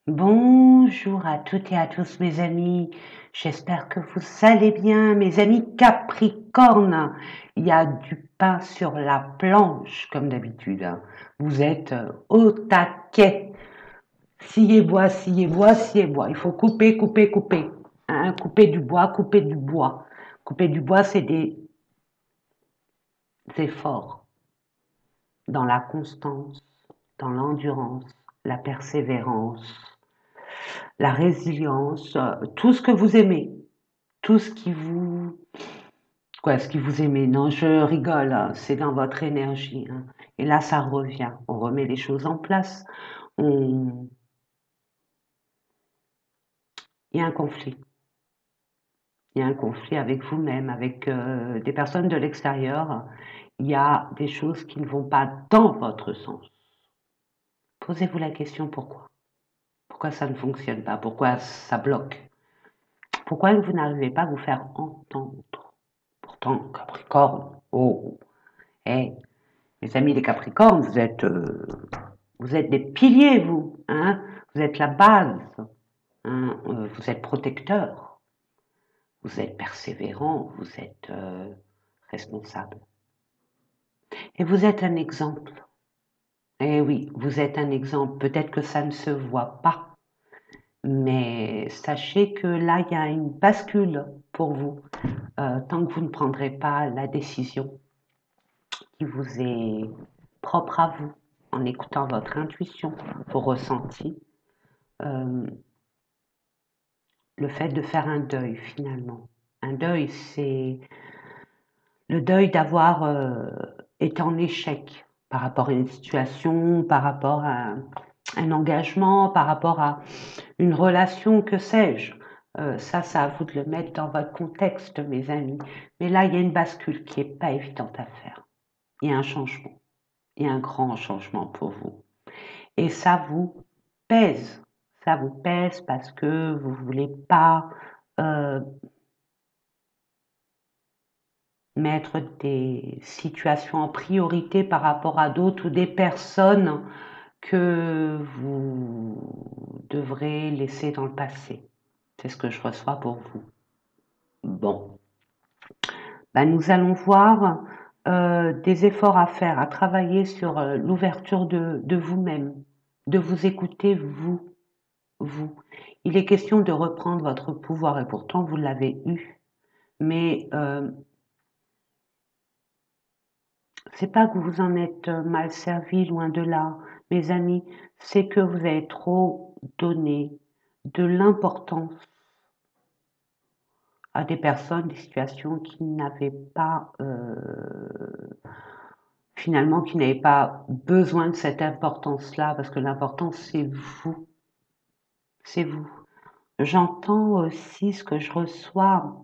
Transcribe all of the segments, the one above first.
Bonjour à toutes et à tous mes amis, j'espère que vous allez bien mes amis Capricorne. Il y a du pain sur la planche comme d'habitude, hein. Vous êtes au taquet, sciez bois, sciez bois, sciez bois. Il faut couper, couper, couper, hein. Couper du bois, couper du bois. Couper du bois, c'est des efforts dans la constance, dans l'endurance, la persévérance, la résilience, tout ce que vous aimez, tout ce qui vous... Quoi, ce qui vous aimez? Non, je rigole, hein, c'est dans votre énergie, hein. Et là, ça revient. On remet les choses en place. On... Il y a un conflit. Il y a un conflit avec vous-même, avec des personnes de l'extérieur. Il y a des choses qui ne vont pas dans votre sens. Posez-vous la question pourquoi? Pourquoi ça ne fonctionne pas? Pourquoi ça bloque? Pourquoi vous n'arrivez pas à vous faire entendre? Pourtant, Capricorne, oh, hey, mes amis les Capricornes, vous êtes des piliers, vous, hein? Vous êtes la base, hein? Vous êtes protecteur, vous êtes persévérant, vous êtes responsable. Et vous êtes un exemple. Eh oui, vous êtes un exemple. Peut-être que ça ne se voit pas, mais sachez que là, il y a une bascule pour vous, tant que vous ne prendrez pas la décision qui vous est propre à vous, en écoutant votre intuition, vos ressentis, euh, le fait de faire un deuil finalement. Un deuil, c'est le deuil d'avoir été en échec par rapport à une situation, par rapport à un engagement, par rapport à une relation, que sais-je. Ça, c'est à vous de le mettre dans votre contexte, mes amis. Mais là, il y a une bascule qui n'est pas évidente à faire. Il y a un changement. Il y a un grand changement pour vous. Et ça vous pèse. Ça vous pèse parce que vous ne voulez pas euh, mettre des situations en priorité par rapport à d'autres ou des personnes que vous devrez laisser dans le passé. C'est ce que je reçois pour vous. Bon, ben, nous allons voir des efforts à faire, à travailler sur l'ouverture de vous-même, de vous écouter vous, vous. Il est question de reprendre votre pouvoir et pourtant vous l'avez eu. Mais c'est pas que vous en êtes mal servi, loin de là, mes amis, c'est que vous avez trop donné de l'importance à des personnes, des situations qui n'avaient pas, finalement, qui n'avaient pas besoin de cette importance-là, parce que l'importance, c'est vous, c'est vous. J'entends aussi ce que je reçois,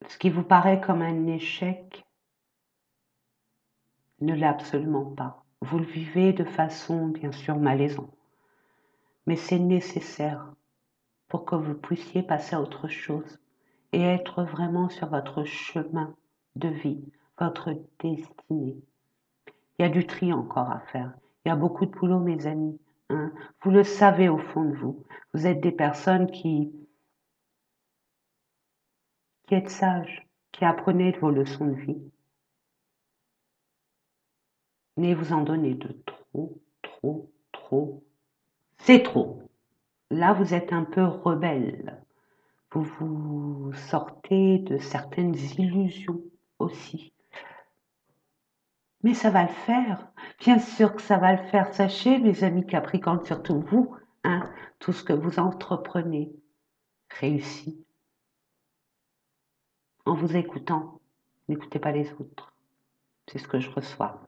ce qui vous paraît comme un échec, ne l'est absolument pas. Vous le vivez de façon, bien sûr, malaisante, mais c'est nécessaire pour que vous puissiez passer à autre chose et être vraiment sur votre chemin de vie, votre destinée. Il y a du tri encore à faire. Il y a beaucoup de boulot, mes amis, hein. Vous le savez au fond de vous. Vous êtes des personnes qui êtes sages, qui apprenez de vos leçons de vie. Mais vous en donnez de trop, trop, trop. C'est trop. Là, vous êtes un peu rebelle. Vous vous sortez de certaines illusions aussi. Mais ça va le faire. Bien sûr que ça va le faire. Sachez, mes amis Capricorne, surtout vous, hein, tout ce que vous entreprenez réussit en vous écoutant. N'écoutez pas les autres. C'est ce que je reçois.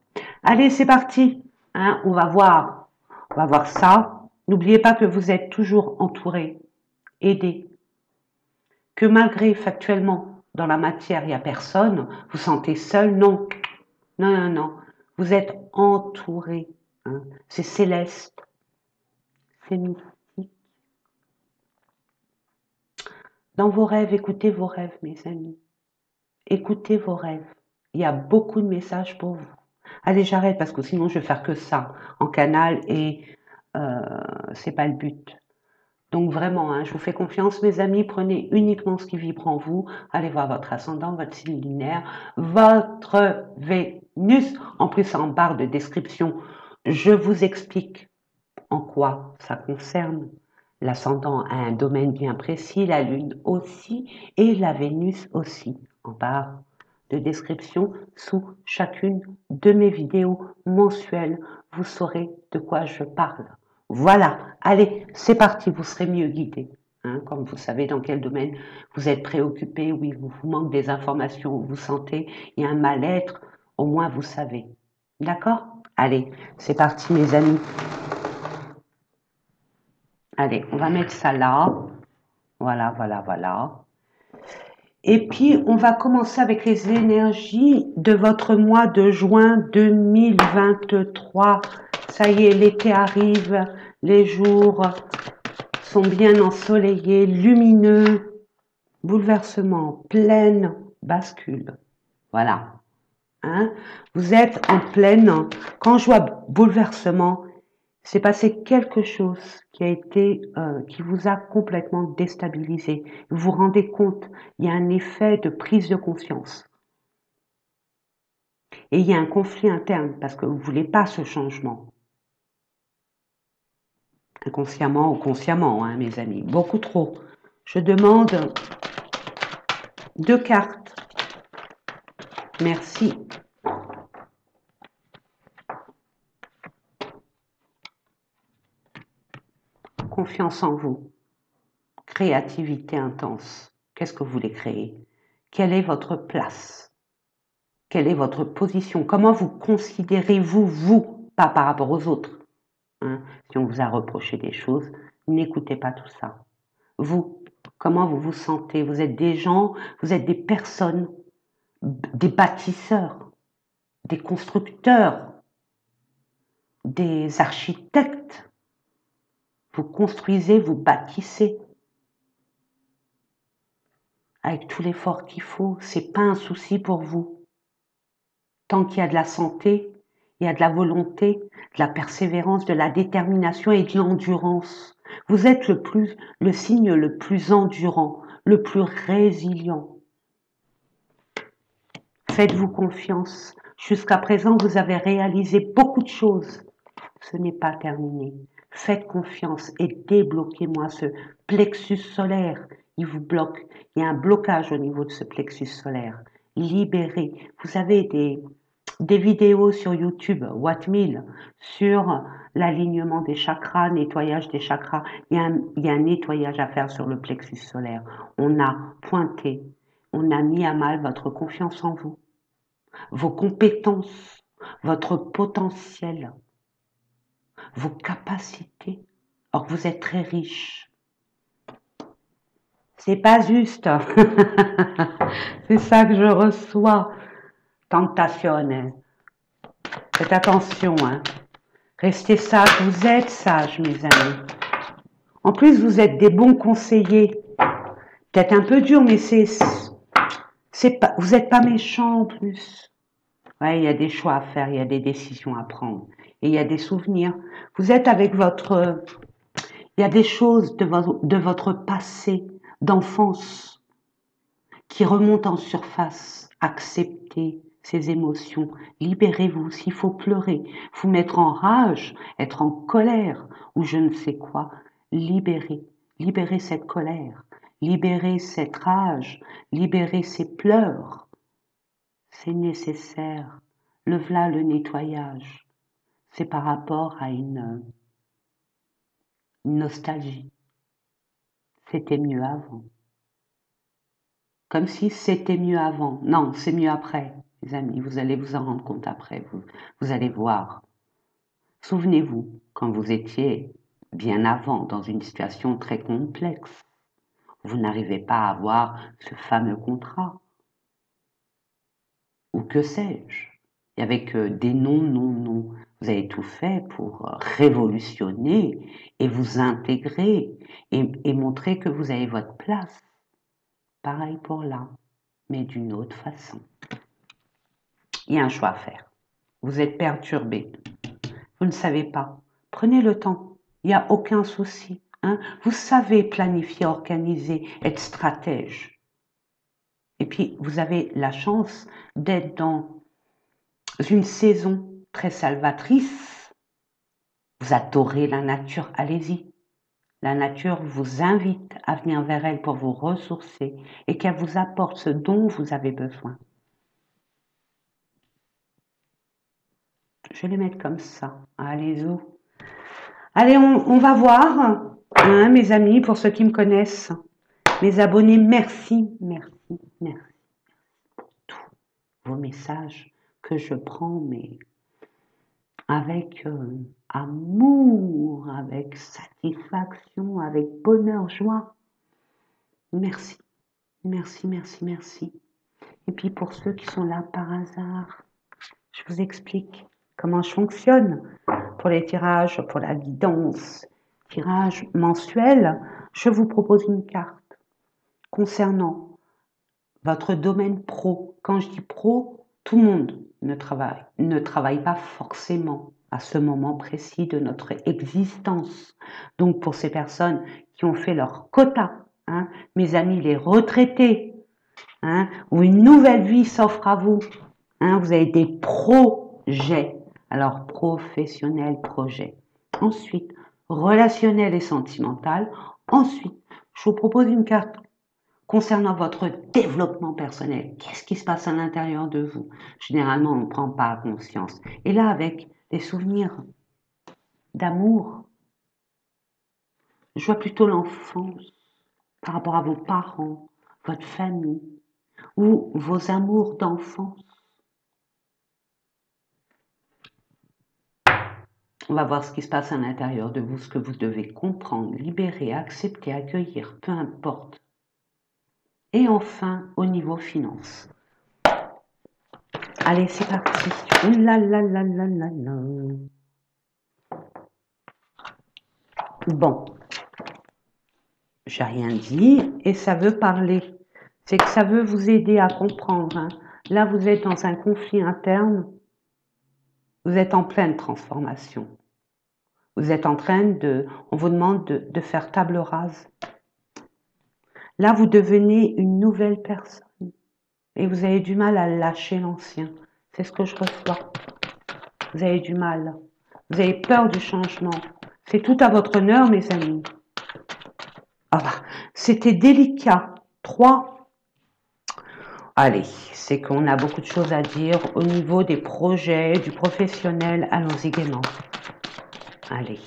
Allez, c'est parti. Hein, on va voir. On va voir ça. N'oubliez pas que vous êtes toujours entouré, aidé. Que malgré factuellement, dans la matière, il n'y a personne, vous sentez seul. Non. Non, non, non. Vous êtes entouré. Hein. C'est céleste. C'est mystique. Dans vos rêves, écoutez vos rêves, mes amis. Écoutez vos rêves. Il y a beaucoup de messages pour vous. Allez, j'arrête parce que sinon je vais faire que ça en canal et c'est pas le but. Donc vraiment, hein, je vous fais confiance, mes amis, prenez uniquement ce qui vibre en vous. Allez voir votre ascendant, votre signe lunaire, votre Vénus. En plus, en barre de description, je vous explique en quoi ça concerne. L'ascendant a un domaine bien précis, la Lune aussi, et la Vénus aussi, en barre de description sous chacune de mes vidéos mensuelles. Vous saurez de quoi je parle. Voilà, allez, c'est parti, vous serez mieux guidé. Hein, comme vous savez dans quel domaine vous êtes préoccupé, oui, vous manque des informations, vous sentez, il y a un mal-être, au moins vous savez. D'accord? Allez, c'est parti mes amis. Allez, on va mettre ça là. Voilà, voilà, voilà. Et puis, on va commencer avec les énergies de votre mois de juin 2023. Ça y est, l'été arrive, les jours sont bien ensoleillés, lumineux, bouleversement, pleine bascule. Voilà. Hein? Vous êtes en pleine, quand je vois bouleversement, c'est passé quelque chose qui a été, qui vous a complètement déstabilisé. Vous vous rendez compte, il y a un effet de prise de conscience. Et il y a un conflit interne parce que vous ne voulez pas ce changement. Inconsciemment ou consciemment, hein, mes amis. Beaucoup trop. Je demande 2 cartes. Merci. Confiance en vous. Créativité intense. Qu'est-ce que vous voulez créer? Quelle est votre place? Quelle est votre position? Comment vous considérez-vous, vous, pas par rapport aux autres? Hein? Si on vous a reproché des choses, n'écoutez pas tout ça. Vous, comment vous vous sentez? Vous êtes des gens, vous êtes des personnes, des bâtisseurs, des constructeurs, des architectes. Vous construisez, vous bâtissez. Avec tout l'effort qu'il faut, c'est pas un souci pour vous. Tant qu'il y a de la santé, il y a de la volonté, de la persévérance, de la détermination et de l'endurance. Vous êtes le signe le plus endurant, le plus résilient. Faites-vous confiance. Jusqu'à présent, vous avez réalisé beaucoup de choses. Ce n'est pas terminé. Faites confiance et débloquez-moi ce plexus solaire. Il vous bloque. Il y a un blocage au niveau de ce plexus solaire. Libérez. Vous avez des vidéos sur YouTube, Wattmill, sur l'alignement des chakras, nettoyage des chakras. Il y a un nettoyage à faire sur le plexus solaire. On a pointé, on a mis à mal votre confiance en vous, vos compétences, votre potentiel, vos capacités. Or, vous êtes très riche. C'est pas juste. C'est ça que je reçois. Tentation. Faites attention, hein. Restez sages, vous êtes sages, mes amis. En plus, vous êtes des bons conseillers. Peut-être un peu dur, mais vous n'êtes pas méchants en plus. Ouais, il y a des choix à faire, il y a des décisions à prendre. Et il y a des souvenirs. Vous êtes avec il y a des choses de votre passé, d'enfance, qui remontent en surface. Acceptez ces émotions. Libérez-vous. S'il faut pleurer, vous mettre en rage, être en colère ou je ne sais quoi, libérez. Libérez cette colère. Libérez cette rage. Libérez ces pleurs. C'est nécessaire. Le voilà le nettoyage. C'est par rapport à une nostalgie. C'était mieux avant. Comme si c'était mieux avant. Non, c'est mieux après, les amis. Vous allez vous en rendre compte après. Vous allez voir. Souvenez-vous, quand vous étiez bien avant dans une situation très complexe, vous n'arrivez pas à avoir ce fameux contrat. Ou que sais-je. Et avec des non, non, non. Vous avez tout fait pour révolutionner et vous intégrer et montrer que vous avez votre place. Pareil pour là, mais d'une autre façon. Il y a un choix à faire. vous êtes perturbé, vous ne savez pas. Prenez le temps, il n'y a aucun souci. Hein? Vous savez planifier, organiser, être stratège. Et puis, vous avez la chance d'être dans une saison très salvatrice. Vous adorez la nature, allez-y. La nature vous invite à venir vers elle pour vous ressourcer et qu'elle vous apporte ce dont vous avez besoin. Je vais les mettre comme ça. Allez-y. Allez, on va voir, hein, mes amis, pour ceux qui me connaissent. Mes abonnés, merci, merci, merci pour tous vos messages que je prends, mais avec amour, avec satisfaction, avec bonheur, joie. Merci, merci, merci, merci. Et puis pour ceux qui sont là par hasard, je vous explique comment je fonctionne pour les tirages, pour la guidance, tirage mensuel. Je vous propose une carte concernant votre domaine pro. Quand je dis pro, tout le monde ne travaille pas forcément à ce moment précis de notre existence. Donc pour ces personnes qui ont fait leur quota, hein, mes amis les retraités, hein, où une nouvelle vie s'offre à vous, hein, vous avez des projets, alors professionnel, projet. Ensuite, relationnel et sentimental. Ensuite, je vous propose une carte concernant votre développement personnel. Qu'est-ce qui se passe à l'intérieur de vous? Généralement, on ne prend pas conscience. Et là, avec des souvenirs d'amour, je vois plutôt l'enfance par rapport à vos parents, votre famille, ou vos amours d'enfance. On va voir ce qui se passe à l'intérieur de vous, ce que vous devez comprendre, libérer, accepter, accueillir, peu importe. Et enfin, au niveau finance. Allez, c'est parti. Ouh là là là là là là. Bon, j'ai rien dit et ça veut parler. C'est que ça veut vous aider à comprendre. Hein. Là, vous êtes dans un conflit interne. Vous êtes en pleine transformation. Vous êtes en train de... On vous demande de faire table rase. Là, vous devenez une nouvelle personne. Et vous avez du mal à lâcher l'ancien. C'est ce que je reçois. Vous avez du mal. Vous avez peur du changement. C'est tout à votre honneur, mes amis. Ah bah, c'était délicat. 3. Allez, c'est qu'on a beaucoup de choses à dire au niveau des projets, du professionnel. Allons-y gaiement. Allez.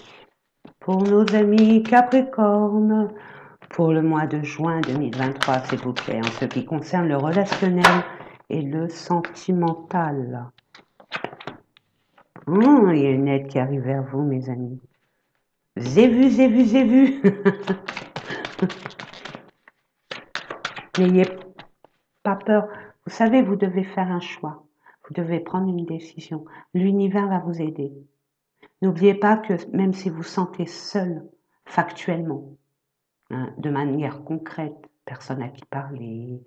Pour nos amis Capricorne, pour le mois de juin 2023, s'il vous plaît, en ce qui concerne le relationnel et le sentimental. Il y a une aide qui arrive vers vous, mes amis. J'ai vu, j'ai vu, j'ai vu. N'ayez pas peur. Vous savez, vous devez faire un choix. Vous devez prendre une décision. L'univers va vous aider. N'oubliez pas que même si vous sentez seul, factuellement, hein, de manière concrète, personne à qui parler,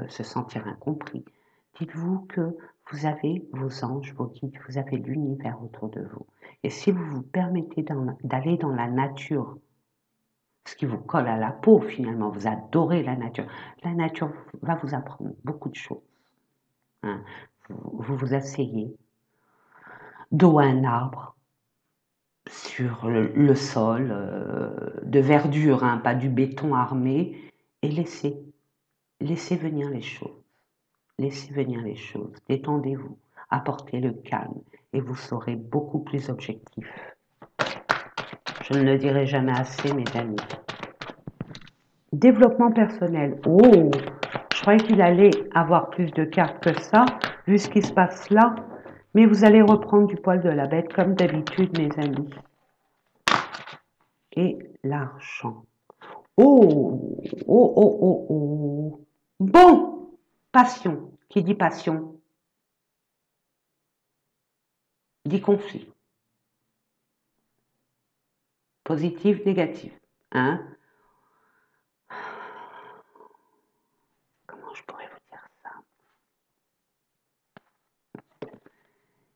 se sentir incompris, dites-vous que vous avez vos anges, vos guides, vous avez l'univers autour de vous. Et si vous vous permettez d'aller dans la nature, ce qui vous colle à la peau finalement, vous adorez la nature va vous apprendre beaucoup de choses. Hein. Vous vous asseyez dos à un arbre, sur le sol, de verdure, hein, pas du béton armé, et laissez venir les choses. Laissez venir les choses. Détendez-vous, apportez le calme, et vous serez beaucoup plus objectif. Je ne le dirai jamais assez, mes amis. Développement personnel. Oh, je croyais qu'il allait avoir plus de cartes que ça, vu ce qui se passe là. Mais vous allez reprendre du poil de la bête, comme d'habitude, mes amis. Et l'argent. Oh, oh, oh, oh, oh. Bon, passion. Qui dit passion dit conflit. Positif, négatif. Hein? Comment je pourrais vous dire ça?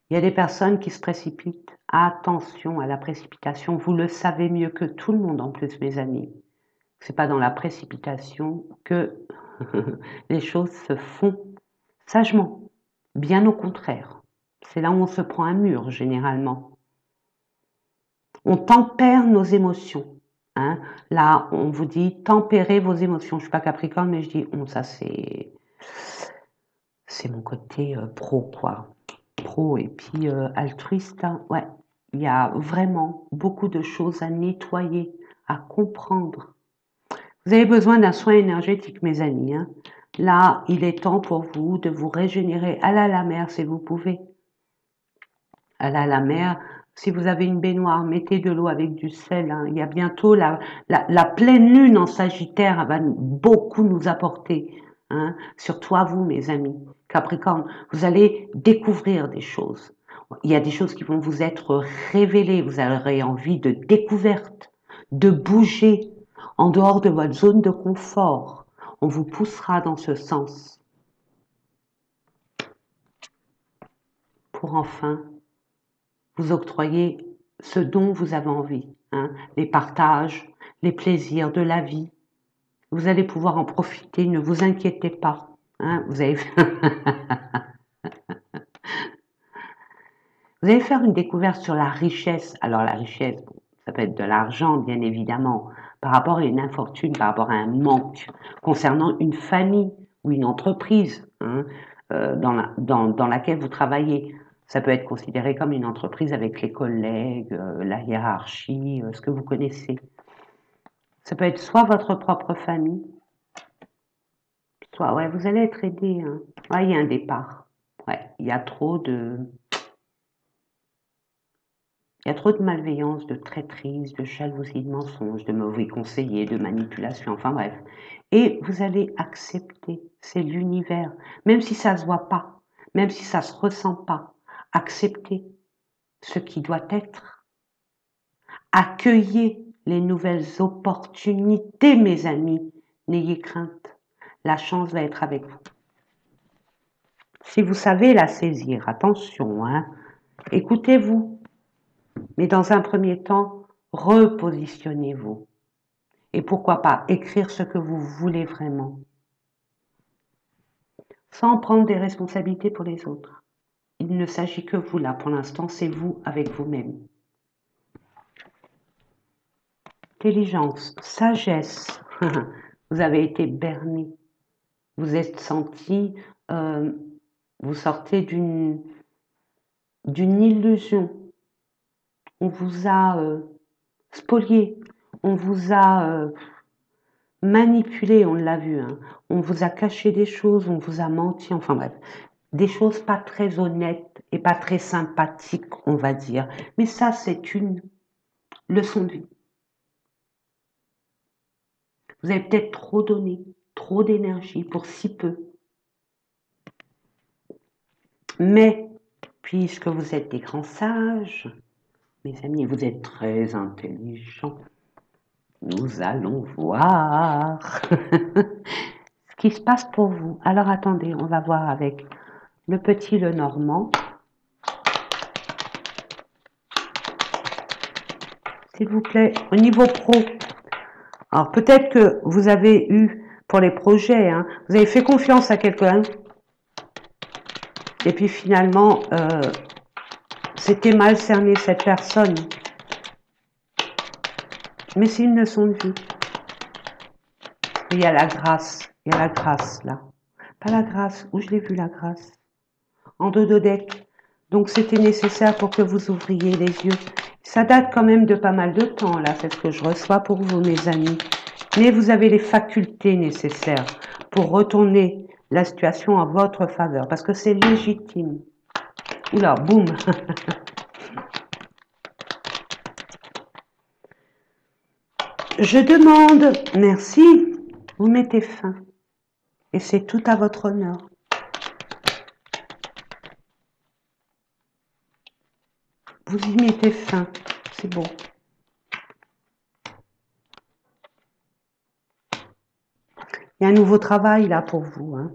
Il y a des personnes qui se précipitent. Attention à la précipitation. Vous le savez mieux que tout le monde en plus, mes amis. C'est pas dans la précipitation que les choses se font sagement. Bien au contraire. C'est là où on se prend un mur, généralement. On tempère nos émotions. Hein. Là, on vous dit tempérez vos émotions. Je suis pas Capricorne, mais je dis ça c'est mon côté pro, quoi. Pro et puis altruiste. Hein. Ouais, il y a vraiment beaucoup de choses à nettoyer, à comprendre. Vous avez besoin d'un soin énergétique, mes amis. Hein. Là, il est temps pour vous de vous régénérer. Allez à la mer si vous pouvez. Allez à la mer. Si vous avez une baignoire, mettez de l'eau avec du sel. Hein. Il y a bientôt la pleine lune en Sagittaire. Elle va beaucoup nous apporter. Hein. Surtout à vous, mes amis. Capricorne, vous allez découvrir des choses. Il y a des choses qui vont vous être révélées. Vous aurez envie de découverte, de bouger en dehors de votre zone de confort. On vous poussera dans ce sens pour enfin vous octroyer ce dont vous avez envie, hein, les partages, les plaisirs de la vie. Vous allez pouvoir en profiter, ne vous inquiétez pas. Hein, vous allez faire une découverte sur la richesse. Alors la richesse, ça peut être de l'argent, bien évidemment, par rapport à une infortune, par rapport à un manque, concernant une famille ou une entreprise hein, dans laquelle vous travaillez. Ça peut être considéré comme une entreprise avec les collègues, la hiérarchie, ce que vous connaissez. Ça peut être soit votre propre famille, soit, ouais, vous allez être aidé. Hein. Ouais, il y a un départ. Ouais, il y a trop de malveillance, de traîtrise, de jalousie, de mensonges, de mauvais conseillers, de manipulation, enfin bref. Et vous allez accepter, c'est l'univers, même si ça ne se voit pas, même si ça ne se ressent pas. Acceptez ce qui doit être. Accueillez les nouvelles opportunités, mes amis. N'ayez crainte. La chance va être avec vous. Si vous savez la saisir, attention, hein, écoutez-vous. Mais dans un premier temps, repositionnez-vous. Et pourquoi pas écrire ce que vous voulez vraiment. Sans prendre des responsabilités pour les autres. Il ne s'agit que vous là, pour l'instant, c'est vous avec vous-même. Intelligence, sagesse, vous avez été berné, vous êtes senti, vous sortez d'une illusion, on vous a spolié, on vous a manipulé, on l'a vu, hein. On vous a caché des choses, on vous a menti, enfin bref, des choses pas très honnêtes et pas très sympathiques, on va dire. Mais ça, c'est une leçon de vie. Vous avez peut-être trop donné, trop d'énergie pour si peu. Mais, puisque vous êtes des grands sages, mes amis, vous êtes très intelligents, nous allons voir ce qui se passe pour vous. Alors attendez, on va voir avec le petit Lenormand. S'il vous plaît, au niveau pro. Alors peut-être que vous avez eu, pour les projets, hein, vous avez fait confiance à quelqu'un, et puis finalement, c'était mal cerné cette personne. Mais c'est une leçon de vie. Il y a la grâce là. Pas la grâce, où je l'ai vu la grâce? En dododeck. Donc c'était nécessaire pour que vous ouvriez les yeux. Ça date quand même de pas mal de temps là, c'est ce que je reçois pour vous mes amis. Mais vous avez les facultés nécessaires pour retourner la situation en votre faveur, parce que c'est légitime. Oula, boum. Je demande, merci, vous mettez fin. Et c'est tout à votre honneur. Vous y mettez fin, c'est beau. Il y a un nouveau travail là pour vous, hein,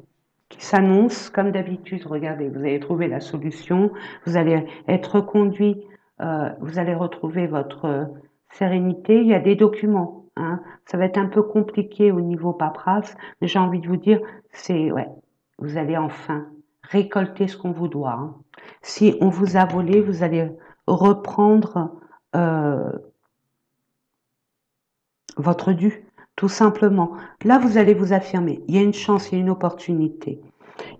qui s'annonce comme d'habitude. Regardez, vous allez trouver la solution, vous allez être conduit, vous allez retrouver votre sérénité. Il y a des documents, hein. Ça va être un peu compliqué au niveau paperasse, mais j'ai envie de vous dire, c'est ouais, vous allez enfin récolter ce qu'on vous doit, hein. Si on vous a volé, vous allez reprendre votre dû, tout simplement. Là, vous allez vous affirmer. Il y a une chance, il y a une opportunité.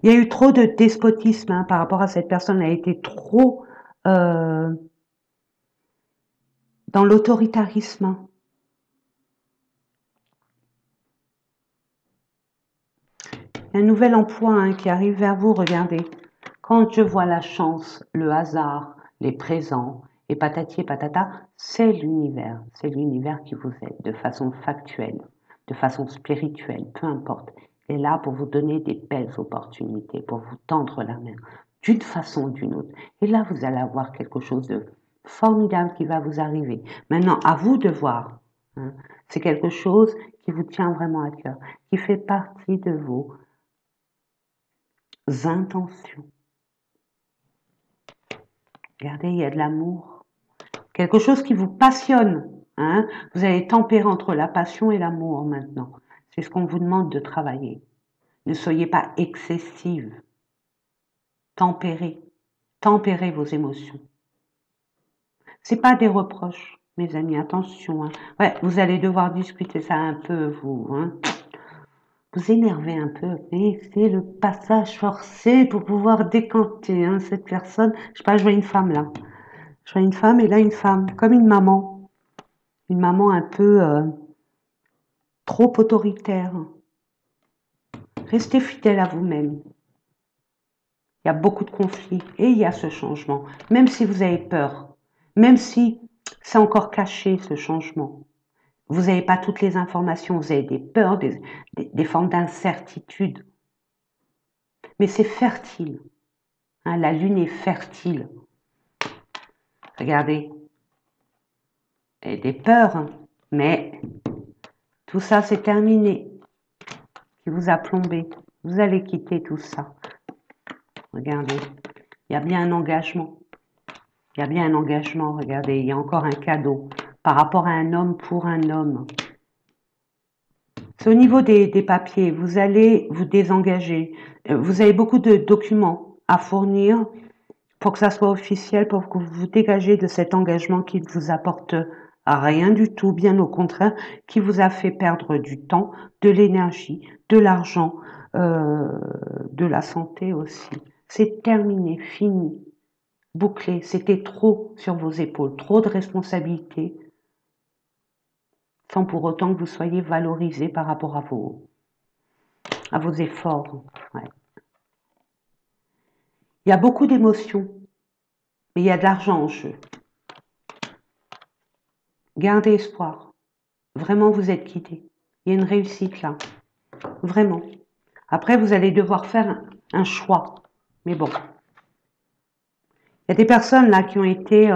Il y a eu trop de despotisme, hein, par rapport à cette personne. Elle a été trop dans l'autoritarisme. Il y a un nouvel emploi, hein, qui arrive vers vous, regardez. Quand je vois la chance, le hasard, les présents, et patati et patata, c'est l'univers qui vous aide de façon factuelle, de façon spirituelle, peu importe. Il est là pour vous donner des belles opportunités, pour vous tendre la main, d'une façon ou d'une autre. Et là, vous allez avoir quelque chose de formidable qui va vous arriver. Maintenant, à vous de voir, hein. C'est quelque chose qui vous tient vraiment à cœur, qui fait partie de vos intentions. Regardez, il y a de l'amour. Quelque chose qui vous passionne, hein. Vous allez tempérer entre la passion et l'amour maintenant. C'est ce qu'on vous demande de travailler. Ne soyez pas excessive. Tempérez. Tempérez vos émotions. C'est pas des reproches, mes amis, attention, hein. Ouais, vous allez devoir discuter ça un peu, vous, hein. Vous énervez un peu, mais c'est le passage forcé pour pouvoir décanter, hein, cette personne. Je sais pas, je vois une femme là. Je vois une femme et là une femme, comme une maman. Une maman un peu trop autoritaire. Restez fidèle à vous-même. Il y a beaucoup de conflits et il y a ce changement. Même si vous avez peur, même si c'est encore caché ce changement, vous n'avez pas toutes les informations, vous avez des peurs, des formes d'incertitude. Mais c'est fertile. Hein, la lune est fertile. Regardez. Et des peurs, hein, mais tout ça c'est terminé. Qui vous a plombé. Vous allez quitter tout ça. Regardez. Il y a bien un engagement. Il y a bien un engagement, regardez, il y a encore un cadeau par rapport à un homme pour un homme. C'est au niveau des papiers, vous allez vous désengager. Vous avez beaucoup de documents à fournir pour que ça soit officiel, pour que vous vous dégagez de cet engagement qui ne vous apporte rien du tout, bien au contraire, qui vous a fait perdre du temps, de l'énergie, de l'argent, de la santé aussi. C'est terminé, fini. Bouclé, c'était trop sur vos épaules, trop de responsabilités, sans pour autant que vous soyez valorisé par rapport à vos efforts. Ouais. Il y a beaucoup d'émotions, mais il y a de l'argent en jeu. Gardez espoir. Vraiment, vous êtes quitté. Il y a une réussite là. Vraiment. Après, vous allez devoir faire un choix. Mais bon. Il y a des personnes là qui ont été,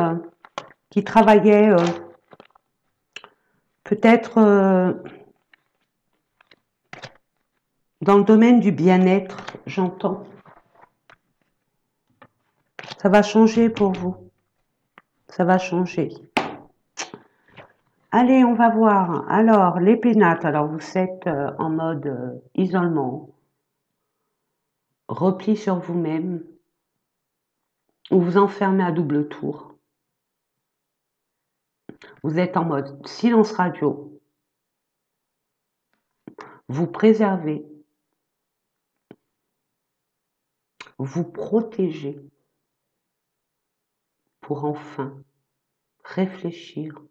qui travaillaient peut-être dans le domaine du bien-être, j'entends. Ça va changer pour vous. Ça va changer. Allez, on va voir. Alors, les pénates. Alors, vous êtes en mode isolement, repli sur vous-même, ou vous enfermez à double tour. Vous êtes en mode silence radio. Vous préservez. Vous protégez pour enfin réfléchir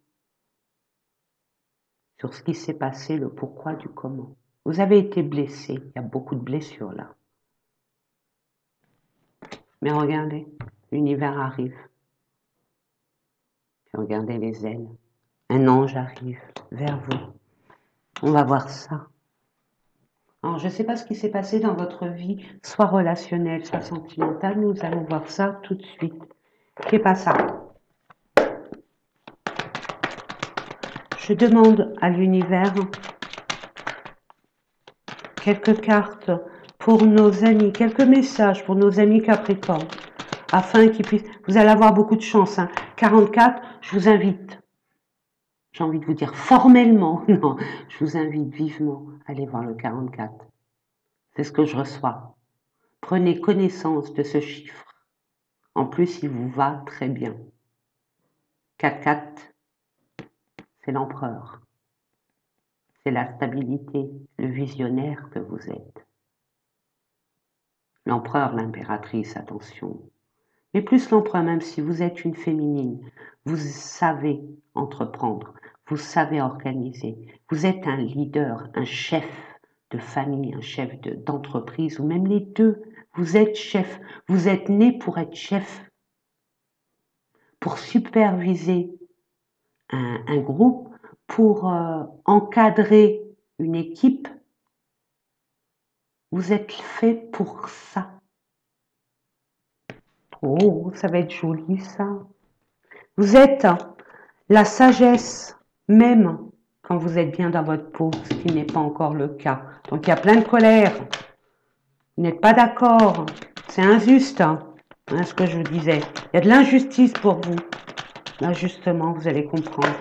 sur ce qui s'est passé, le pourquoi du comment. Vous avez été blessé. Il y a beaucoup de blessures là. Mais regardez, l'univers arrive. Puis regardez les ailes. Un ange arrive vers vous. On va voir ça. Alors, je ne sais pas ce qui s'est passé dans votre vie, soit relationnelle, soit sentimentale. Nous allons voir ça tout de suite. Qu'est pas ça? Je demande à l'univers quelques cartes pour nos amis, quelques messages pour nos amis Capricorne, afin qu'ils puissent... Vous allez avoir beaucoup de chance. Hein. 44, je vous invite, j'ai envie de vous dire formellement, non, je vous invite vivement à aller voir le 44. C'est ce que je reçois. Prenez connaissance de ce chiffre. En plus, il vous va très bien. 4-4, c'est l'empereur. C'est la stabilité, le visionnaire que vous êtes. L'empereur, l'impératrice, attention. Mais plus l'empereur, même si vous êtes une féminine, vous savez entreprendre, vous savez organiser. Vous êtes un leader, un chef de famille, un chef d'entreprise, ou même les deux. Vous êtes chef, vous êtes né pour être chef, pour superviser un groupe, pour encadrer une équipe. Vous êtes fait pour ça. Oh, ça va être joli ça. Vous êtes la sagesse même quand vous êtes bien dans votre peau, ce qui n'est pas encore le cas. Donc il y a plein de colère. Vous n'êtes pas d'accord. C'est injuste, hein, ce que je vous disais. Il y a de l'injustice pour vous. Là, justement, vous allez comprendre.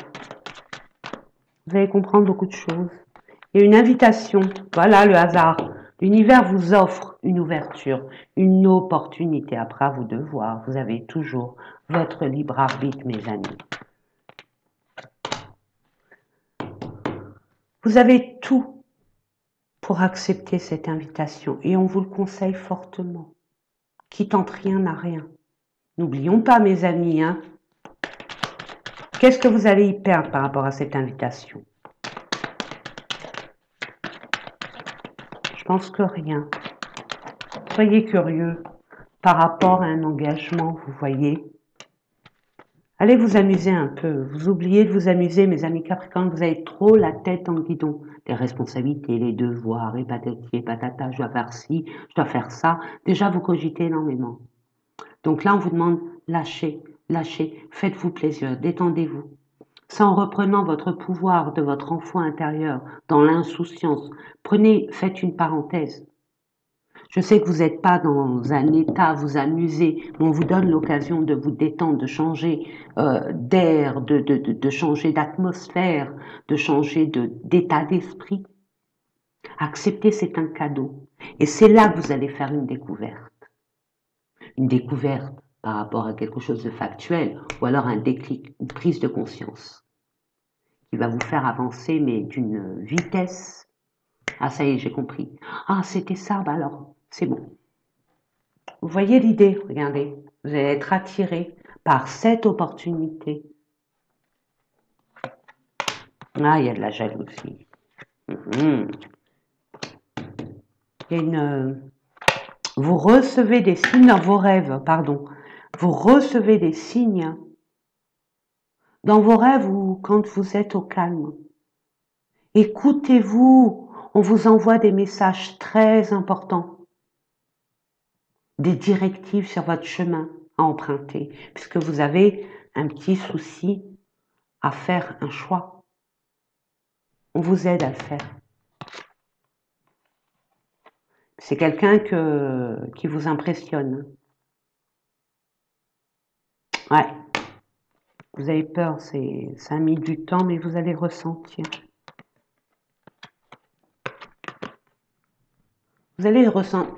Vous allez comprendre beaucoup de choses. Il y a une invitation. Voilà le hasard. L'univers vous offre une ouverture, une opportunité. Après, à vous de voir. Vous avez toujours votre libre arbitre, mes amis. Vous avez tout pour accepter cette invitation et on vous le conseille fortement. Qui tente rien n'a rien. N'oublions pas, mes amis, hein. Qu'est-ce que vous allez y perdre par rapport à cette invitation? Je pense que rien. Soyez curieux par rapport à un engagement, vous voyez. Allez vous amuser un peu. Vous oubliez de vous amuser, mes amis Capricorne, vous avez trop la tête en guidon. Les responsabilités, les devoirs, et patati et patata, je dois faire ci, je dois faire ça. Déjà, vous cogitez énormément. Donc là, on vous demande, lâchez, lâchez, faites-vous plaisir, détendez-vous. C'est en reprenant votre pouvoir de votre enfant intérieur, dans l'insouciance. Faites une parenthèse. Je sais que vous n'êtes pas dans un état à vous amuser, mais on vous donne l'occasion de vous détendre, de changer d'air, de changer d'atmosphère, de changer d'état d'esprit. Accepter, c'est un cadeau. Et c'est là que vous allez faire une découverte. Une découverte par rapport à quelque chose de factuel, ou alors un déclic, une prise de conscience, qui va vous faire avancer, mais d'une vitesse. Ah, ça y est, j'ai compris. Ah, c'était ça, bah alors, c'est bon. Vous voyez l'idée, regardez, vous allez être attiré par cette opportunité. Ah, il y a de la jalousie. Il y a vous recevez des signes dans vos rêves, pardon. Vous recevez des signes dans vos rêves ou quand vous êtes au calme. Écoutez-vous, on vous envoie des messages très importants, des directives sur votre chemin à emprunter, puisque vous avez un petit souci à faire un choix. On vous aide à le faire. C'est quelqu'un qui vous impressionne. Ouais. Vous avez peur, ça a mis du temps, mais vous allez ressentir. Vous allez ressentir.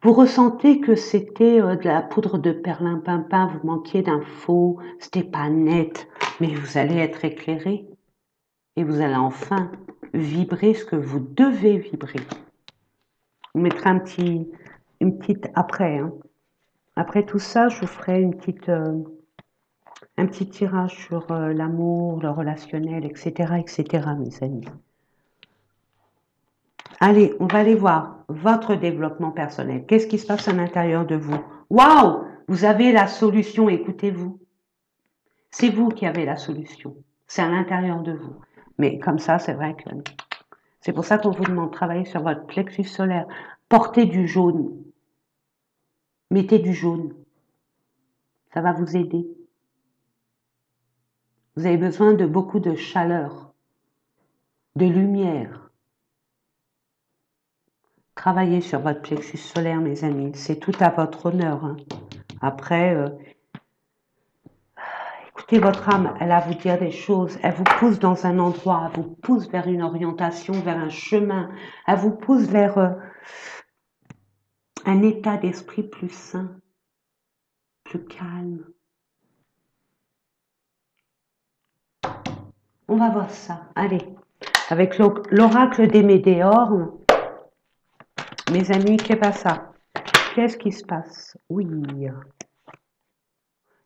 Vous ressentez que c'était de la poudre de perlimpinpin, vous manquiez d'infos, c'était pas net, mais vous allez être éclairé et vous allez enfin vibrer ce que vous devez vibrer. Je vous mettrai une petite après. Hein. Après tout ça, je vous ferai un petit tirage sur l'amour, le relationnel, etc., etc., mes amis. Allez, on va aller voir votre développement personnel. Qu'est-ce qui se passe à l'intérieur de vous? Waouh! Vous avez la solution, écoutez-vous. C'est vous qui avez la solution. C'est à l'intérieur de vous. Mais comme ça, c'est vrai que... C'est pour ça qu'on vous demande de travailler sur votre plexus solaire. Portez du jaune. Mettez du jaune. Ça va vous aider. Vous avez besoin de beaucoup de chaleur, de lumière. Travaillez sur votre plexus solaire, mes amis. C'est tout à votre honneur. Hein. Après, écoutez votre âme, elle va vous dire des choses. Elle vous pousse dans un endroit, elle vous pousse vers une orientation, vers un chemin. Elle vous pousse vers un état d'esprit plus sain, plus calme. On va voir ça. Allez, avec l'oracle des Médéors, mes amis, qu'est-ce pas ça? Qu'est-ce qui se passe? Oui.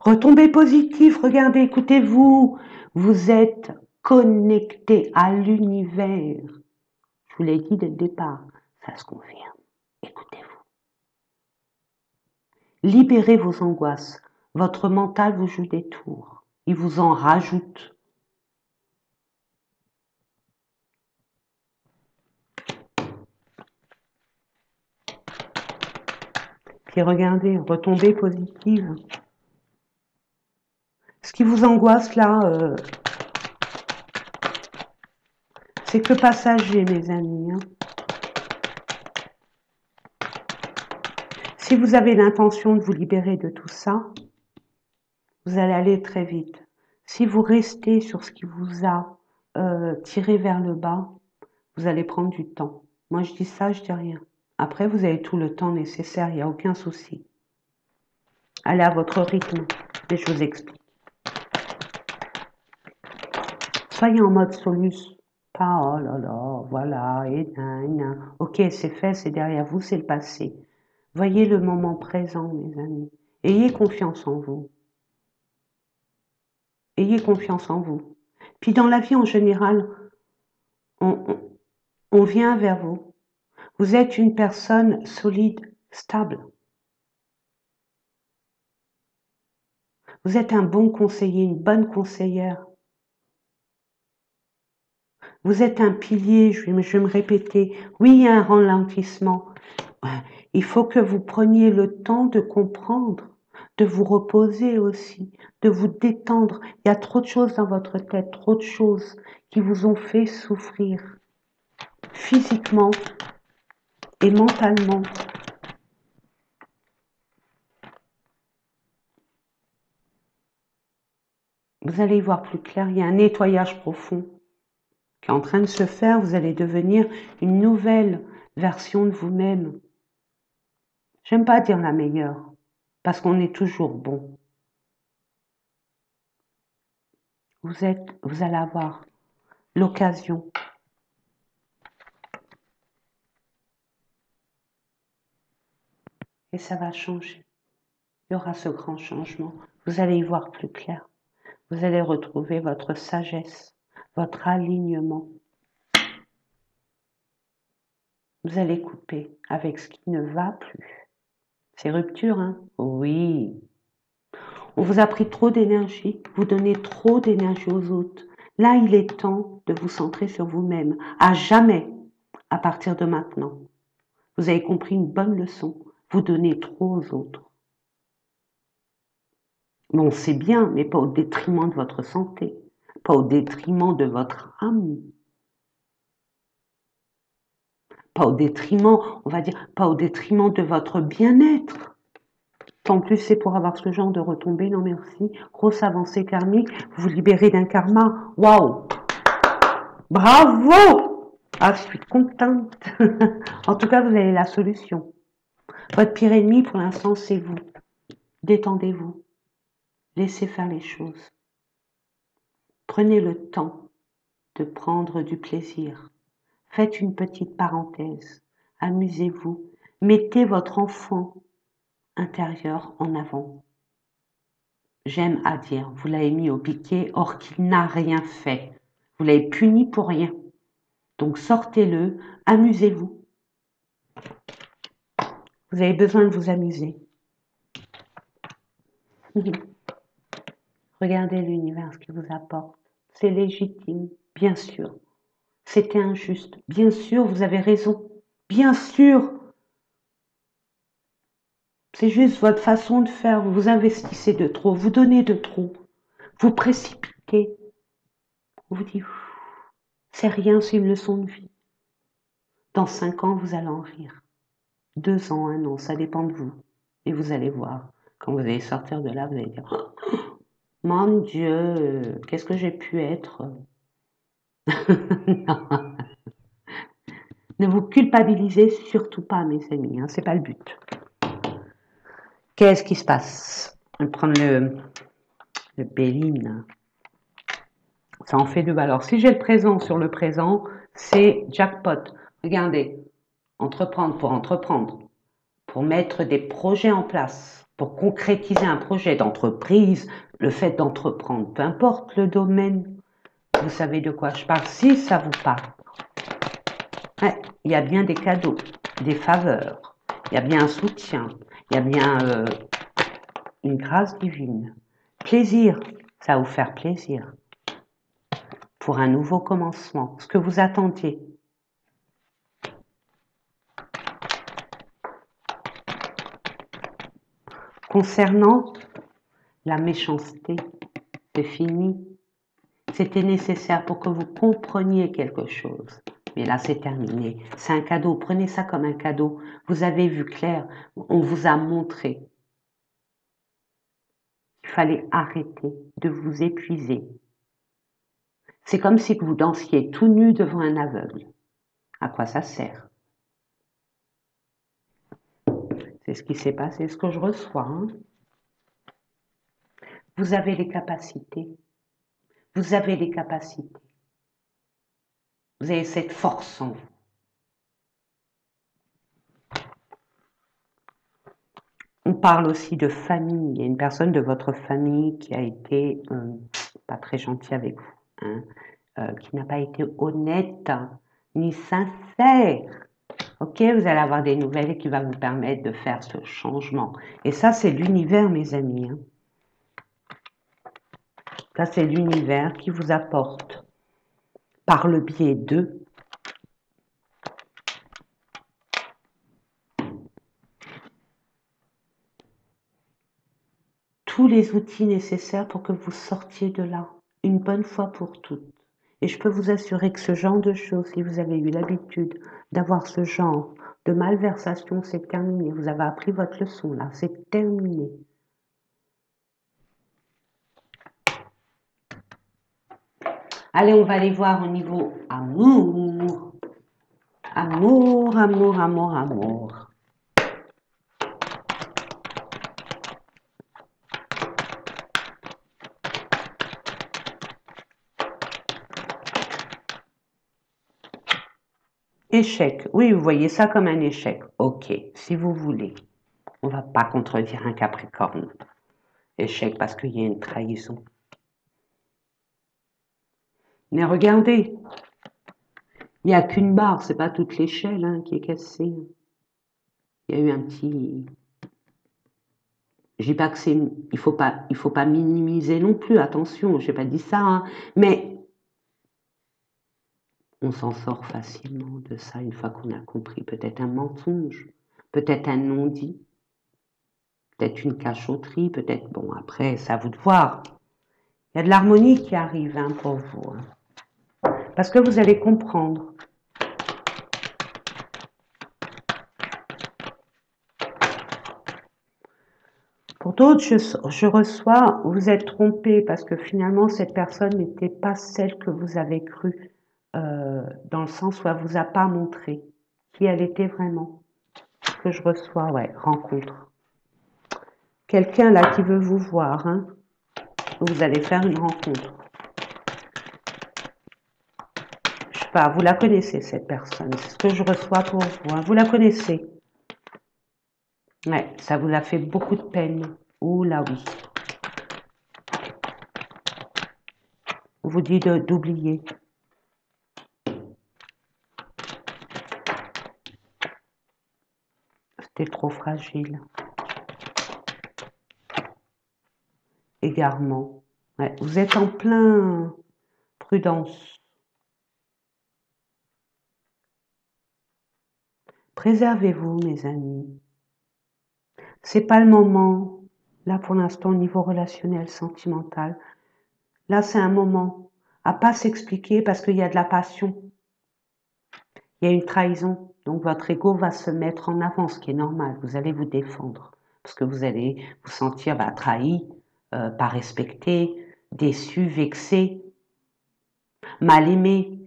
Retombez positif, regardez, écoutez-vous. Vous êtes connecté à l'univers. Je vous l'ai dit dès le départ, ça se confirme. Écoutez-vous. Libérez vos angoisses. Votre mental vous joue des tours. Il vous en rajoute. Puis regardez, retombez positive. Ce qui vous angoisse là, c'est que passager, mes amis. Hein. Si vous avez l'intention de vous libérer de tout ça, vous allez aller très vite. Si vous restez sur ce qui vous a tiré vers le bas, vous allez prendre du temps. Moi, je dis ça, je dis rien. Après, vous avez tout le temps nécessaire, il n'y a aucun souci. Allez à votre rythme, et je vous explique. Soyez en mode solus. Pas oh là là, voilà, et nan. Ok, c'est fait, c'est derrière vous, c'est le passé. Voyez le moment présent, mes amis. Ayez confiance en vous. Ayez confiance en vous. Puis dans la vie en général, on vient vers vous. Vous êtes une personne solide, stable. Vous êtes un bon conseiller, une bonne conseillère. Vous êtes un pilier, je vais me répéter. Oui, il y a un ralentissement. Il faut que vous preniez le temps de comprendre, de vous reposer aussi, de vous détendre. Il y a trop de choses dans votre tête, trop de choses qui vous ont fait souffrir physiquement et mentalement. Vous allez y voir plus clair, il y a un nettoyage profond qui est en train de se faire. Vous allez devenir une nouvelle version de vous-même. J'aime pas dire la meilleure, parce qu'on est toujours bon. Vous allez avoir l'occasion et ça va changer. Il y aura ce grand changement. Vous allez y voir plus clair. Vous allez retrouver votre sagesse, votre alignement. Vous allez couper avec ce qui ne va plus. C'est rupture, hein? Oui. On vous a pris trop d'énergie, vous donnez trop d'énergie aux autres. Là, il est temps de vous centrer sur vous-même, à jamais, à partir de maintenant. Vous avez compris une bonne leçon, vous donnez trop aux autres. Bon, c'est bien, mais pas au détriment de votre santé, pas au détriment de votre âme, pas au détriment, on va dire, pas au détriment de votre bien-être. En plus, c'est pour avoir ce genre de retombées, non merci. Grosse avancée karmique, vous vous libérez d'un karma. Waouh! Bravo! Ah, je suis contente. En tout cas, vous avez la solution. Votre pire ennemi, pour l'instant, c'est vous. Détendez-vous. Laissez faire les choses. Prenez le temps de prendre du plaisir. Faites une petite parenthèse. Amusez-vous. Mettez votre enfant intérieur en avant. J'aime à dire, vous l'avez mis au piquet, or qu'il n'a rien fait. Vous l'avez puni pour rien. Donc sortez-le, amusez-vous. Vous avez besoin de vous amuser. Regardez l'univers, ce qu'il vous apporte. C'est légitime, bien sûr. C'était injuste, bien sûr, vous avez raison. Bien sûr. C'est juste votre façon de faire. Vous investissez de trop, vous donnez de trop. Vous précipitez. Vous dites, c'est rien, c'est une leçon de vie. Dans 5 ans, vous allez en rire. 2 ans, 1 an, ça dépend de vous. Et vous allez voir, quand vous allez sortir de là, vous allez dire oh, mon Dieu, qu'est-ce que j'ai pu être? Non. Ne vous culpabilisez surtout pas, mes amis, hein, c'est pas le but. Qu'est-ce qui se passe? On va prendre le Béline. Ça en fait 2. Alors, si j'ai le présent sur le présent, c'est jackpot. Regardez, entreprendre, pour mettre des projets en place, pour concrétiser un projet d'entreprise, le fait d'entreprendre, peu importe le domaine, vous savez de quoi je parle, si ça vous parle. Ouais, il y a bien des cadeaux, des faveurs, il y a bien un soutien, il y a bien une grâce divine. Plaisir, ça va vous faire plaisir. Pour un nouveau commencement, ce que vous attendiez. Concernant la méchanceté, c'est fini. C'était nécessaire pour que vous compreniez quelque chose. Mais là, c'est terminé. C'est un cadeau. Prenez ça comme un cadeau. Vous avez vu clair. On vous a montré. Il fallait arrêter de vous épuiser. C'est comme si vous dansiez tout nu devant un aveugle. À quoi ça sert? C'est ce qui s'est passé, ce que je reçois. Hein. Vous avez les capacités. Vous avez les capacités. Vous avez cette force en vous. On parle aussi de famille. Il y a une personne de votre famille qui a été pas très gentille avec vous, hein, qui n'a pas été honnête ni sincère. Ok, vous allez avoir des nouvelles qui vont vous permettre de faire ce changement. Et ça, c'est l'univers, mes amis. Hein. Ça, c'est l'univers qui vous apporte, par le biais d'eux, tous les outils nécessaires pour que vous sortiez de là, une bonne fois pour toutes. Et je peux vous assurer que ce genre de choses, si vous avez eu l'habitude d'avoir ce genre de malversation, c'est terminé. Vous avez appris votre leçon là, c'est terminé. Allez, on va aller voir au niveau amour. Amour, amour, amour, amour. Échec. Oui, vous voyez ça comme un échec. Ok, si vous voulez. On ne va pas contredire un Capricorne. Échec parce qu'il y a une trahison. Mais regardez, il n'y a qu'une barre, c'est pas toute l'échelle hein, qui est cassée. Il y a eu un petit... Je dis pas que c'est... Il faut pas minimiser non plus, attention, je n'ai pas dit ça, hein, mais on s'en sort facilement de ça une fois qu'on a compris. Peut-être un mensonge, peut-être un non-dit, peut-être une cachotterie, peut-être... Bon, après, c'est à vous de voir. Il y a de l'harmonie qui arrive hein, pour vous. Hein, parce que vous allez comprendre. Pour d'autres, je reçois, vous êtes trompé parce que finalement, cette personne n'était pas celle que vous avez cru, dans le sens où elle ne vous a pas montré qui elle était vraiment. Ce que je reçois, ouais, rencontre. Quelqu'un là qui veut vous voir, hein, vous allez faire une rencontre. Je sais pas, vous la connaissez cette personne, c'est ce que je reçois pour vous, hein, vous la connaissez. Ouais, ça vous a fait beaucoup de peine. Ouh là oui. On vous dit d'oublier. C'était trop fragile. Égarement. Ouais, vous êtes en plein prudence. Préservez-vous, mes amis. C'est pas le moment, là pour l'instant, au niveau relationnel, sentimental. Là, c'est un moment à pas s'expliquer parce qu'il y a de la passion. Il y a une trahison. Donc votre ego va se mettre en avant, ce qui est normal. Vous allez vous défendre parce que vous allez vous sentir trahi, pas respecté, déçu, vexé, mal aimé.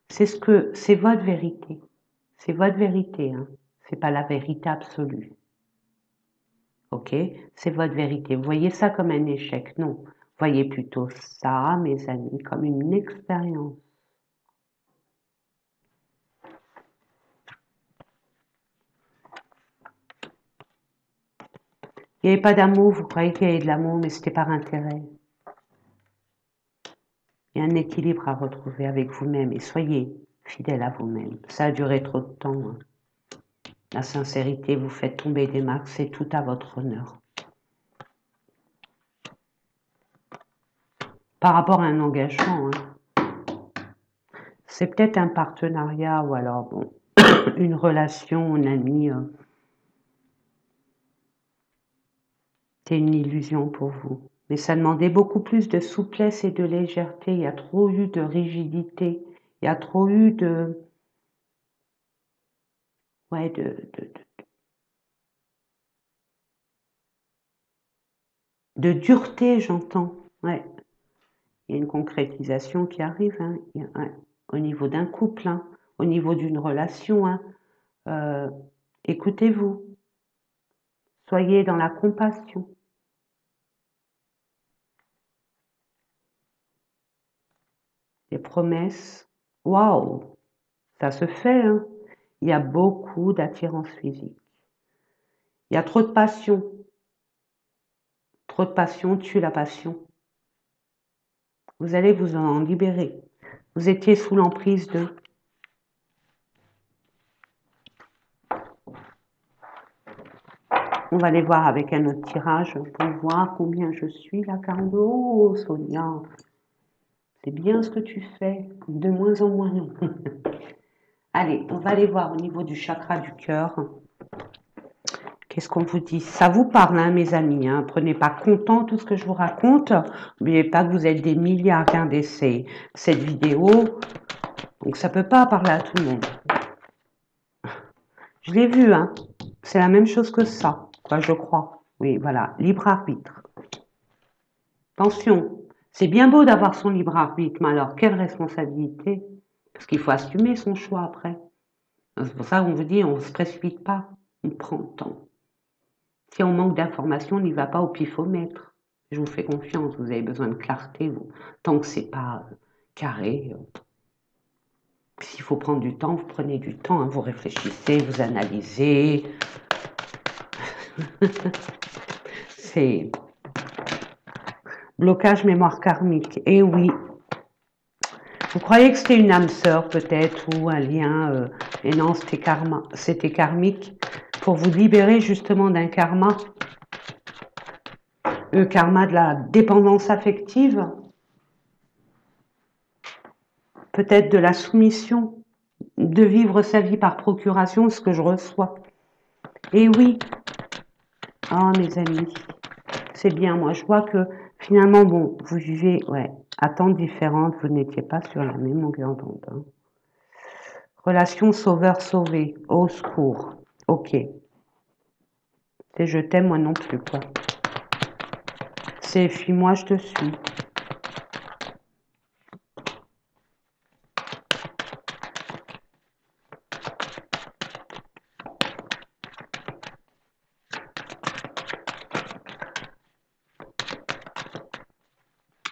C'est votre vérité. C'est votre vérité, hein. C'est pas la vérité absolue. Ok? C'est votre vérité. Vous voyez ça comme un échec? Non. Voyez plutôt ça, mes amis, comme une expérience. Il n'y avait pas d'amour, vous croyez qu'il y avait de l'amour, mais c'était par intérêt. Il y a un équilibre à retrouver avec vous-même et soyez fidèle à vous-même. Ça a duré trop de temps, hein. La sincérité, vous faites tomber des marques, c'est tout à votre honneur. Par rapport à un engagement, hein. C'est peut-être un partenariat ou alors, bon, une relation, un ami. C'est une illusion pour vous. Mais ça demandait beaucoup plus de souplesse et de légèreté. Il y a trop eu de rigidité. Il y a trop eu de... Ouais, de dureté, j'entends. Ouais. Il y a une concrétisation qui arrive, hein. Ouais. Au niveau d'un couple, hein. Au niveau d'une relation. Hein. Écoutez-vous. Soyez dans la compassion. Les promesses. Waouh, ça se fait, hein. Il y a beaucoup d'attirance physique. Il y a trop de passion. Trop de passion tue la passion. Vous allez vous en libérer. Vous étiez sous l'emprise de... On va aller voir avec un autre tirage pour voir combien je suis là, Carlo. Oh, Sonia, c'est bien ce que tu fais, de moins en moins. Allez, on va aller voir au niveau du chakra du cœur. Qu'est-ce qu'on vous dit? Ça vous parle, hein, mes amis. Hein. Prenez pas content tout ce que je vous raconte. N'oubliez pas que vous êtes des milliards à regarder cette vidéo. Donc ça peut pas parler à tout le monde. Je l'ai vu, hein. C'est la même chose que ça, quoi, je crois. Oui, voilà, libre arbitre. Attention, c'est bien beau d'avoir son libre arbitre, mais alors quelle responsabilité? Parce qu'il faut assumer son choix après. C'est pour ça qu'on vous dit, on ne se précipite pas, on prend le temps. Si on manque d'informations, on n'y va pas au pifomètre. Je vous fais confiance, vous avez besoin de clarté, vous. Tant que c'est pas carré. S'il faut prendre du temps, vous prenez du temps, hein, vous réfléchissez, vous analysez. C'est blocage mémoire karmique. Et oui, vous croyez que c'était une âme sœur peut-être ou un lien, et non, c'était karma, c'était karmique pour vous libérer justement d'un karma, le karma de la dépendance affective, peut-être de la soumission, de vivre sa vie par procuration, ce que je reçois. Et oui, oh mes amis, c'est bien, moi je vois que finalement, bon, vous vivez, ouais, à temps différentes, vous n'étiez pas sur la même longueur d'onde. Hein. Relation sauveur-sauvé, au secours, ok. C'est je t'aime, moi non plus, quoi. C'est fuis-moi, je te suis.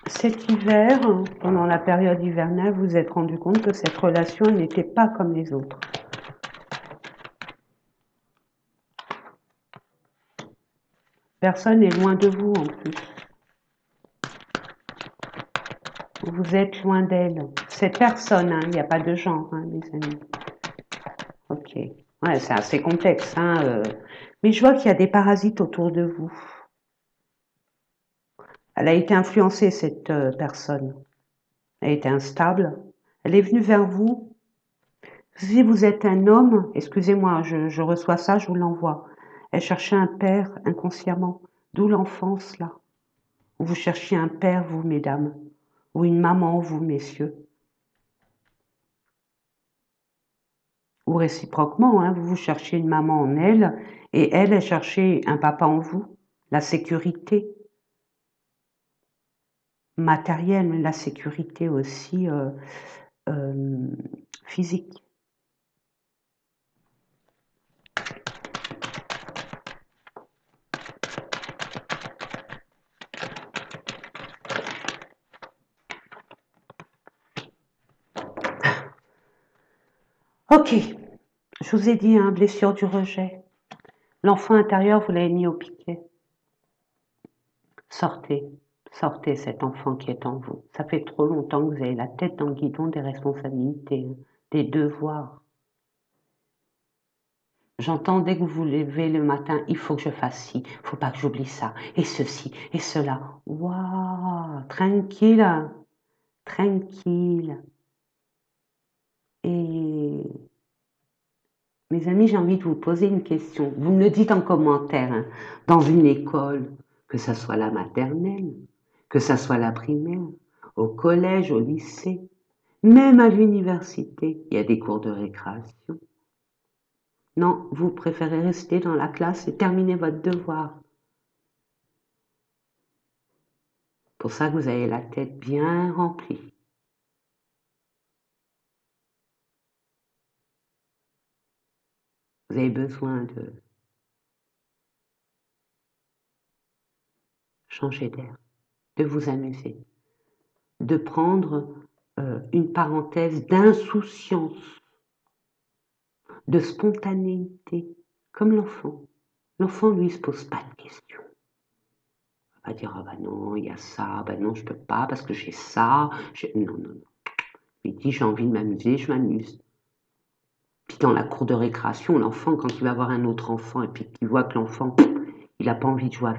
Cet hiver, pendant la période hivernale, vous vous êtes rendu compte que cette relation n'était pas comme les autres. Personne n'est loin de vous en plus. Vous êtes loin d'elle. Cette personne, hein, il n'y a pas de genre, hein, mes amis. Ok. Ouais, c'est assez complexe. Hein, mais je vois qu'il y a des parasites autour de vous. Elle a été influencée, cette personne. Elle était instable. Elle est venue vers vous. Si vous êtes un homme, excusez-moi, je reçois ça, je vous l'envoie. Elle cherchait un père inconsciemment. D'où l'enfance, là. Vous cherchiez un père, vous, mesdames. ou une maman en vous, messieurs. Ou réciproquement, hein, vous cherchez une maman en elle, et elle cherchait un papa en vous. La sécurité matérielle, mais la sécurité aussi physique. Ok, je vous ai dit, hein, blessure du rejet. L'enfant intérieur, vous l'avez mis au piquet. Sortez, sortez cet enfant qui est en vous. Ça fait trop longtemps que vous avez la tête dans le guidon des responsabilités, hein, des devoirs. J'entends dès que vous vous levez le matin, il faut que je fasse ci, il faut pas que j'oublie ça, et ceci, et cela. Waouh, tranquille, tranquille. Et mes amis, j'ai envie de vous poser une question. Vous me le dites en commentaire, hein. Dans une école, que ce soit la maternelle, que ce soit la primaire, au collège, au lycée, même à l'université, il y a des cours de récréation. Non, vous préférez rester dans la classe et terminer votre devoir. Pour ça que vous avez la tête bien remplie. Vous avez besoin de changer d'air, de vous amuser, de prendre une parenthèse d'insouciance, de spontanéité, comme l'enfant. L'enfant, lui, se pose pas de questions. Il va pas dire, ah bah non, il y a ça, bah non, je peux pas parce que j'ai ça. Non, non, non. Il dit, j'ai envie de m'amuser, je m'amuse. Puis dans la cour de récréation, l'enfant, quand il va voir un autre enfant et puis qu'il voit que l'enfant, il n'a pas envie de jouer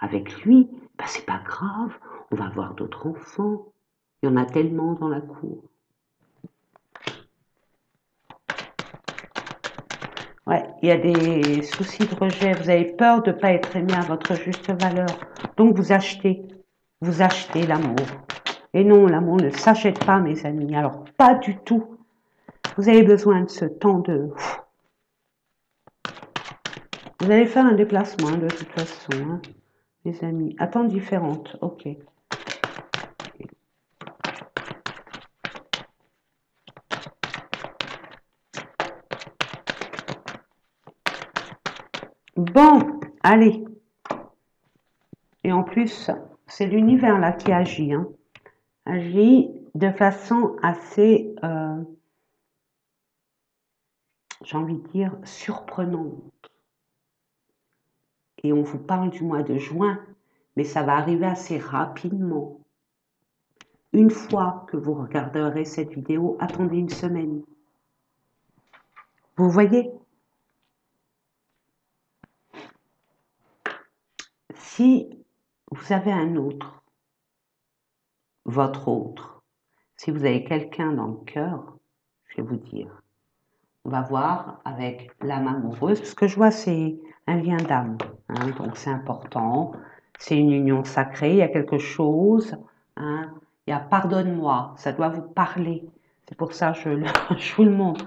avec lui, bah c'est pas grave, on va voir d'autres enfants. Il y en a tellement dans la cour. Ouais, il y a des soucis de rejet, vous avez peur de ne pas être aimé à votre juste valeur. Donc vous achetez l'amour. Et non, l'amour ne s'achète pas, mes amis. Alors, pas du tout. Vous avez besoin de ce temps de... Vous allez faire un déplacement, de toute façon, hein, mes amis. Attentes différentes, ok. Bon, allez. Et en plus, c'est l'univers là qui agit, hein. Agit de façon assez, j'ai envie de dire, surprenante. Et on vous parle du mois de juin, mais ça va arriver assez rapidement. Une fois que vous regarderez cette vidéo, attendez une semaine. Vous voyez? Si vous avez un autre, votre autre, si vous avez quelqu'un dans le cœur, je vais vous dire, on va voir avec l'âme amoureuse, ce que je vois c'est un lien d'âme, hein, donc c'est important, c'est une union sacrée, il y a quelque chose, hein, il y a pardonne-moi, ça doit vous parler, c'est pour ça que je vous le montre.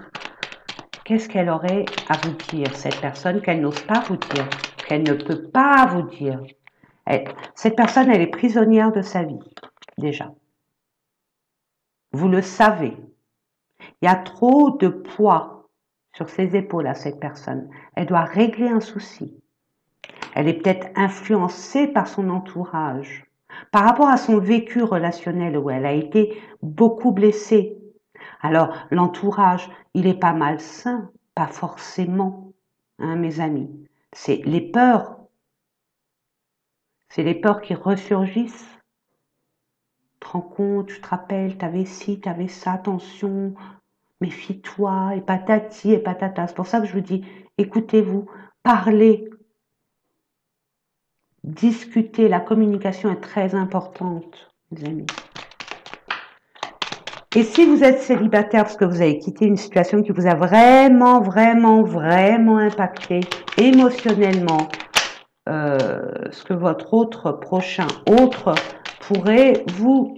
Qu'est-ce qu'elle aurait à vous dire, cette personne, qu'elle n'ose pas vous dire, qu'elle ne peut pas vous dire? Cette personne, elle est prisonnière de sa vie, déjà. Vous le savez. Il y a trop de poids sur ses épaules à cette personne. Elle doit régler un souci. Elle est peut-être influencée par son entourage, par rapport à son vécu relationnel où elle a été beaucoup blessée. Alors, l'entourage, il n'est pas malsain, pas forcément, hein, mes amis. C'est les peurs. C'est les peurs qui ressurgissent. Tu te rends compte, tu te rappelles, t'avais ci, t'avais ça, attention, méfie-toi, et patati et patata. C'est pour ça que je vous dis, écoutez-vous, parlez, discutez, la communication est très importante, les amis. Et si vous êtes célibataire parce que vous avez quitté une situation qui vous a vraiment, vraiment, vraiment impacté émotionnellement, ce que votre autre prochain autre pourrait vous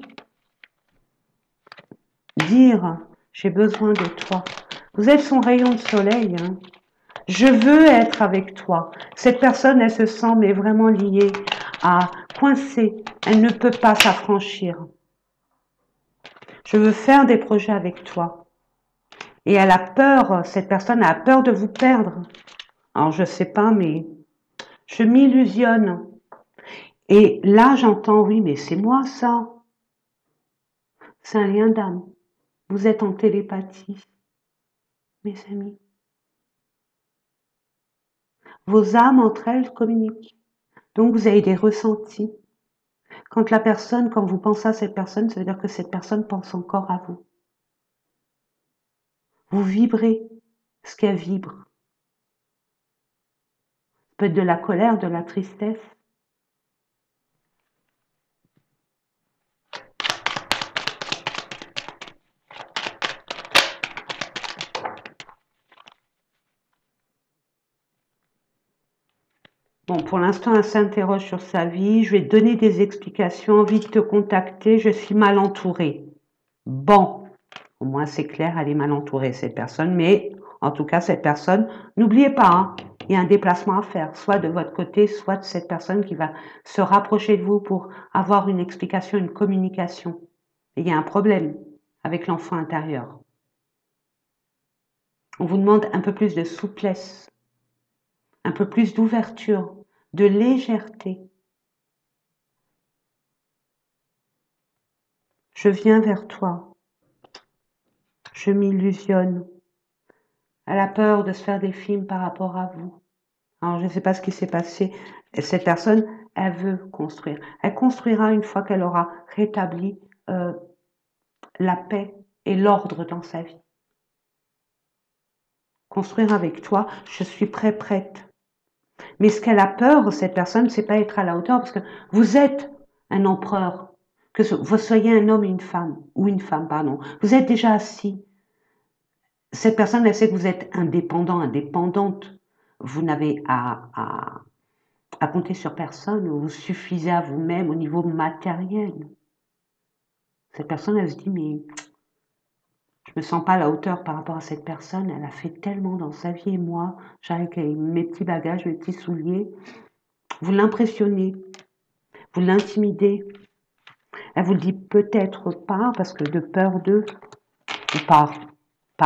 dire « j'ai besoin de toi ». Vous êtes son rayon de soleil. Hein. Je veux être avec toi. Cette personne, elle se sent mais vraiment liée à coincée. Elle ne peut pas s'affranchir. Je veux faire des projets avec toi. Et elle a peur, cette personne a peur de vous perdre. Alors je sais pas, mais je m'illusionne. Et là, j'entends, oui, mais c'est moi ça. C'est un lien d'âme. Vous êtes en télépathie, mes amis. Vos âmes entre elles communiquent. Donc vous avez des ressentis. Quand la personne, quand vous pensez à cette personne, ça veut dire que cette personne pense encore à vous. Vous vibrez ce qu'elle vibre. Ça peut être de la colère, de la tristesse. Bon, pour l'instant, elle s'interroge sur sa vie. Je vais te donner des explications. Envie de te contacter. Je suis mal entourée. Bon, au moins c'est clair, elle est mal entourée, cette personne. Mais en tout cas, cette personne, n'oubliez pas, hein, il y a un déplacement à faire, soit de votre côté, soit de cette personne qui va se rapprocher de vous pour avoir une explication, une communication. Et il y a un problème avec l'enfant intérieur. On vous demande un peu plus de souplesse, un peu plus d'ouverture, de légèreté. Je viens vers toi. Je m'illusionne. Elle a peur de se faire des films par rapport à vous. Alors, je ne sais pas ce qui s'est passé. Cette personne, elle veut construire. Elle construira une fois qu'elle aura rétabli la paix et l'ordre dans sa vie. Construire avec toi, je suis prête. Mais ce qu'elle a peur, cette personne, c'est pas être à la hauteur, parce que vous êtes un empereur, que vous soyez un homme ou une femme, pardon. Vous êtes déjà assis. Cette personne, elle sait que vous êtes indépendant, indépendante. Vous n'avez à compter sur personne, vous vous suffisez à vous-même au niveau matériel. Cette personne, elle se dit, mais je me sens pas à la hauteur par rapport à cette personne, elle a fait tellement dans sa vie et moi, j'arrive avec mes petits bagages, mes petits souliers. Vous l'impressionnez, vous l'intimidez. Elle vous le dit peut-être pas parce que de peur d'eux, ou par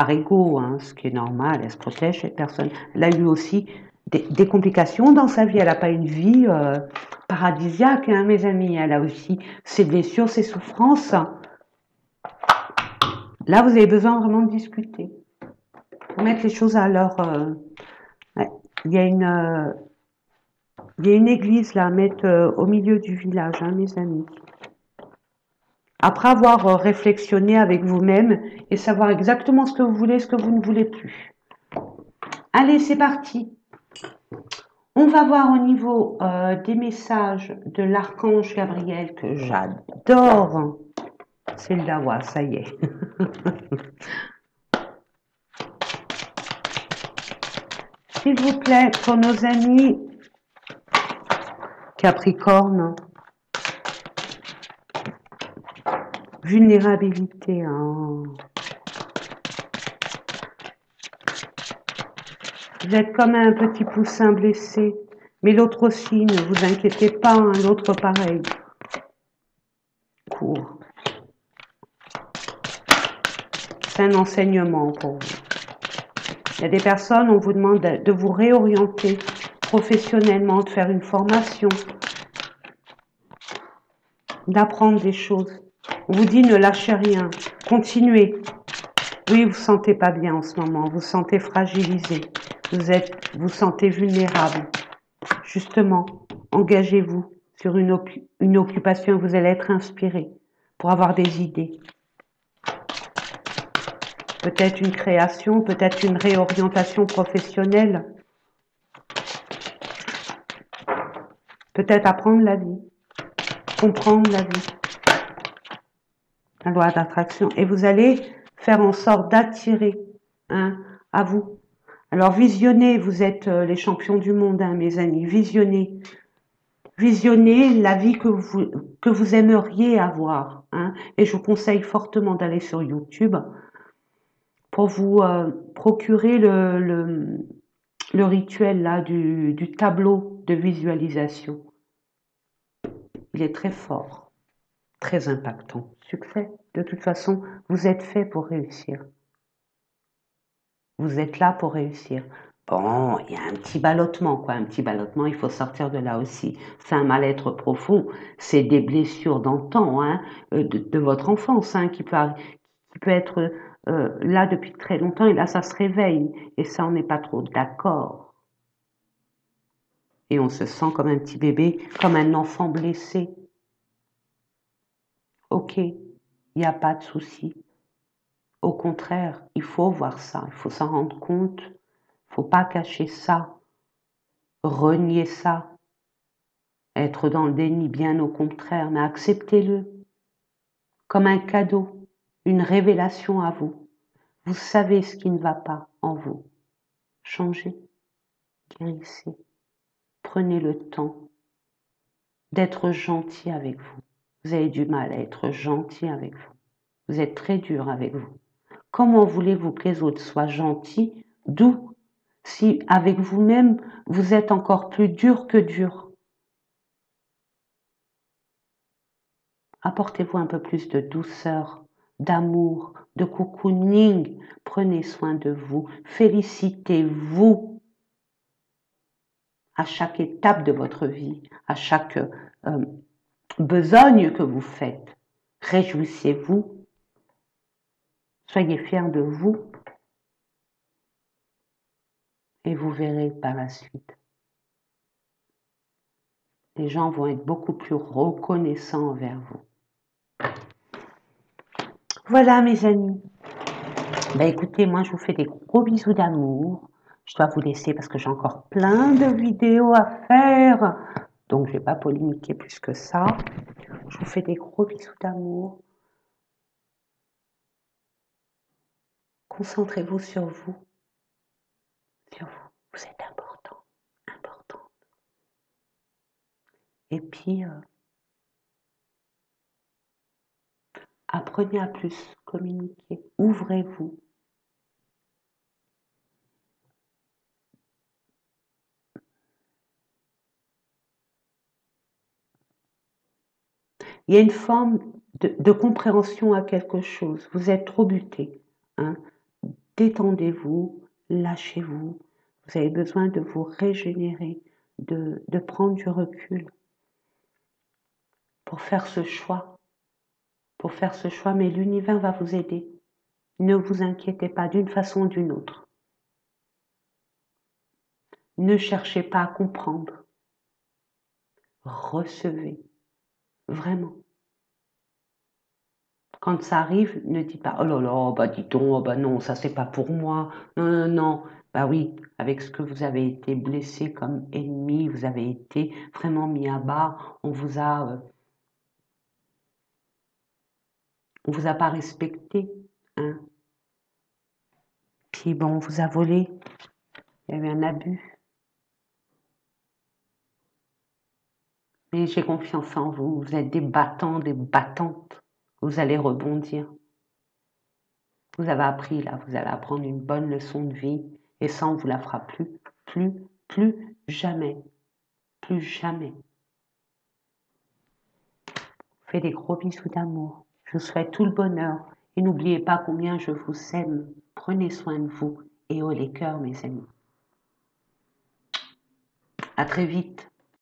ego, hein, ce qui est normal, elle se protège, cette personne. Elle a eu aussi des complications dans sa vie, elle n'a pas une vie paradisiaque, hein, mes amis, elle a aussi ses blessures, ses souffrances. Là, vous avez besoin vraiment de discuter, pour mettre les choses à leur... ouais. Il y a une église là à mettre au milieu du village, hein, mes amis. Après avoir réflexionné avec vous-même et savoir exactement ce que vous voulez, ce que vous ne voulez plus. Allez, c'est parti. On va voir au niveau des messages de l'archange Gabriel que j'adore. C'est le Dawa, ça y est. S'il vous plaît, pour nos amis Capricorne, vulnérabilité. Hein. Vous êtes comme un petit poussin blessé, mais l'autre aussi, ne vous inquiétez pas, hein, l'autre pareil. Court. C'est un enseignement pour vous. Il y a des personnes, on vous demande de vous réorienter professionnellement, de faire une formation, d'apprendre des choses. On vous dit ne lâchez rien, continuez. Oui, vous ne vous sentez pas bien en ce moment, vous vous sentez fragilisé, vous vous sentez vulnérable. Justement, engagez-vous sur une occupation, vous allez être inspiré pour avoir des idées. Peut-être une création, peut-être une réorientation professionnelle. Peut-être apprendre la vie, comprendre la vie. La loi d'attraction. Et vous allez faire en sorte d'attirer à vous. Alors visionnez, vous êtes les champions du monde, hein, mes amis. Visionnez visionnez la vie que vous aimeriez avoir. Hein. Et je vous conseille fortement d'aller sur YouTube pour vous procurer le rituel là du tableau de visualisation. Il est très fort, très impactant. Succès. De toute façon, vous êtes fait pour réussir. Vous êtes là pour réussir. Bon, il y a un petit ballottement, quoi. Un petit ballottement, il faut sortir de là aussi. C'est un mal-être profond. C'est des blessures d'antan, hein, de votre enfance, hein, qui peut être là depuis très longtemps. Et là, ça se réveille. Et ça, on n'est pas trop d'accord. Et on se sent comme un petit bébé, comme un enfant blessé. Ok, il n'y a pas de souci. Au contraire, il faut voir ça, il faut s'en rendre compte. Il ne faut pas cacher ça, renier ça, être dans le déni, bien au contraire, mais acceptez-le comme un cadeau, une révélation à vous. Vous savez ce qui ne va pas en vous. Changez, guérissez, prenez le temps d'être gentil avec vous. Vous avez du mal à être gentil avec vous. Vous êtes très dur avec vous. Comment voulez-vous que les autres soient gentils, doux, si avec vous-même, vous êtes encore plus dur que dur? Apportez-vous un peu plus de douceur, d'amour, de cocooning. Prenez soin de vous. Félicitez-vous à chaque étape de votre vie, à chaque besogne que vous faites. Réjouissez-vous. Soyez fiers de vous. Et vous verrez par la suite. Les gens vont être beaucoup plus reconnaissants envers vous. Voilà mes amis. Ben écoutez, moi je vous fais des gros bisous d'amour. Je dois vous laisser parce que j'ai encore plein de vidéos à faire. Donc je ne vais pas polémiquer plus que ça. Je vous fais des gros bisous d'amour. Concentrez-vous sur vous. Sur vous. Vous êtes important. Important. Et puis, apprenez à plus communiquer. Ouvrez-vous. Il y a une forme de compréhension à quelque chose. Vous êtes trop buté. Hein. Détendez-vous, lâchez-vous. Vous avez besoin de vous régénérer, de prendre du recul pour faire ce choix. Pour faire ce choix, mais l'univers va vous aider. Ne vous inquiétez pas d'une façon ou d'une autre. Ne cherchez pas à comprendre. Recevez. Vraiment. Quand ça arrive, ne dites pas « Oh là là, bah dis donc, oh bah non, ça c'est pas pour moi. Non, non, non. » Bah oui, avec ce que vous avez été blessé comme ennemi, vous avez été vraiment mis à bas, on vous a pas respecté. Hein. Puis bon, on vous a volé. Il y a eu un abus. Mais j'ai confiance en vous. Vous êtes des battants, des battantes. Vous allez rebondir. Vous avez appris là, vous allez apprendre une bonne leçon de vie. Et ça, on ne vous la fera plus jamais. Plus jamais. Faites des gros bisous d'amour. Je vous souhaite tout le bonheur. Et n'oubliez pas combien je vous aime. Prenez soin de vous. Et haut les cœurs, mes amis. À très vite.